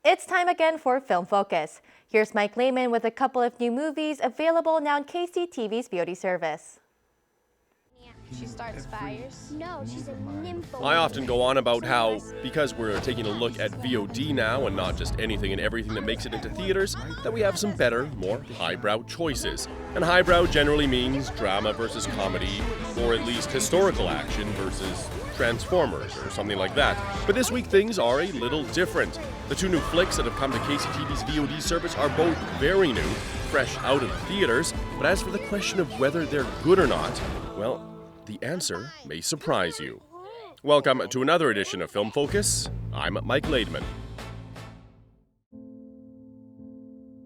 It's time again for Film Focus. Here's Mike Lehman with a couple of new movies available now on KCTV's VOD service. She starts fires. No, she's a nympho. I often go on about how, because we're taking a look at VOD now and not just anything and everything that makes it into theaters, that we have some better, more highbrow choices. And highbrow generally means drama versus comedy, or at least historical action versus Transformers or something like that. But this week things are a little different. The two new flicks that have come to KCTV's VOD service are both very new, fresh out of theaters, but as for the question of whether they're good or not, well, the answer may surprise you. Welcome to another edition of Film Focus. I'm Mike Laidman.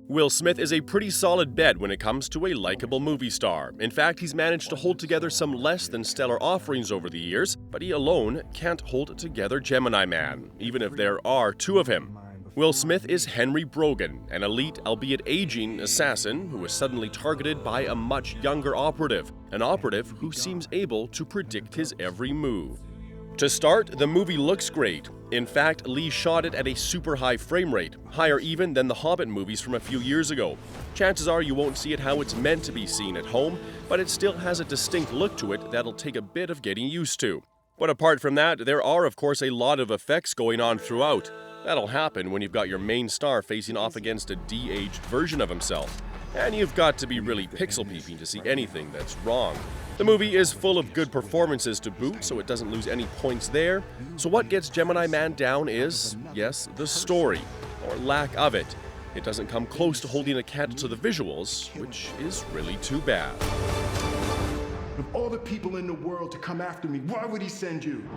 Will Smith is a pretty solid bet when it comes to a likable movie star. In fact, he's managed to hold together some less than stellar offerings over the years, but he alone can't hold together Gemini Man, even if there are two of him. Will Smith is Henry Brogan, an elite, albeit aging, assassin who is suddenly targeted by a much younger operative, an operative who seems able to predict his every move. To start, the movie looks great. In fact, Lee shot it at a super high frame rate, higher even than the Hobbit movies from a few years ago. Chances are you won't see it how it's meant to be seen at home, but it still has a distinct look to it that'll take a bit of getting used to. But apart from that, there are of course a lot of effects going on throughout. That'll happen when you've got your main star facing off against a de-aged version of himself. And you've got to be really pixel-peeping to see anything that's wrong. The movie is full of good performances to boot, so it doesn't lose any points there. So what gets Gemini Man down is, yes, the story, or lack of it. It doesn't come close to holding a candle to the visuals, which is really too bad. Of all the people in the world to come after me, why would he send you?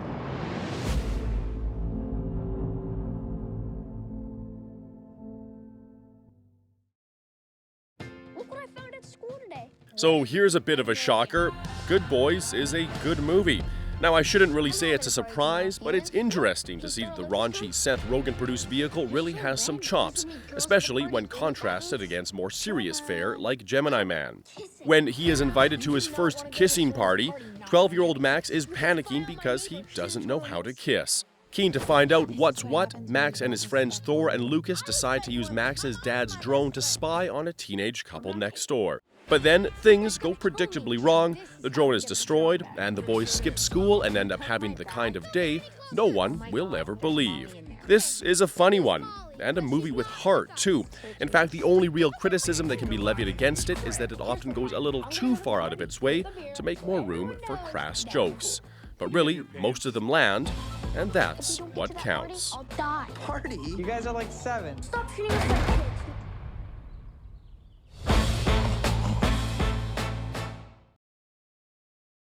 Look what I found at school today. So here's a bit of a shocker. Good Boys is a good movie. Now, I shouldn't really say it's a surprise, but it's interesting to see that the raunchy Seth Rogen-produced vehicle really has some chops, especially when contrasted against more serious fare like Gemini Man. When he is invited to his first kissing party, 12-year-old Max is panicking because he doesn't know how to kiss. Keen to find out what's what, Max and his friends Thor and Lucas decide to use Max's dad's drone to spy on a teenage couple next door. But then things go predictably wrong, the drone is destroyed, and the boys skip school and end up having the kind of day no one will ever believe. This is a funny one, and a movie with heart, too. In fact, the only real criticism that can be levied against it is that it often goes a little too far out of its way to make more room for crass jokes. But really, most of them land, and that's what counts. I'll die. Party? You guys are like 7. Stop treating us like kids.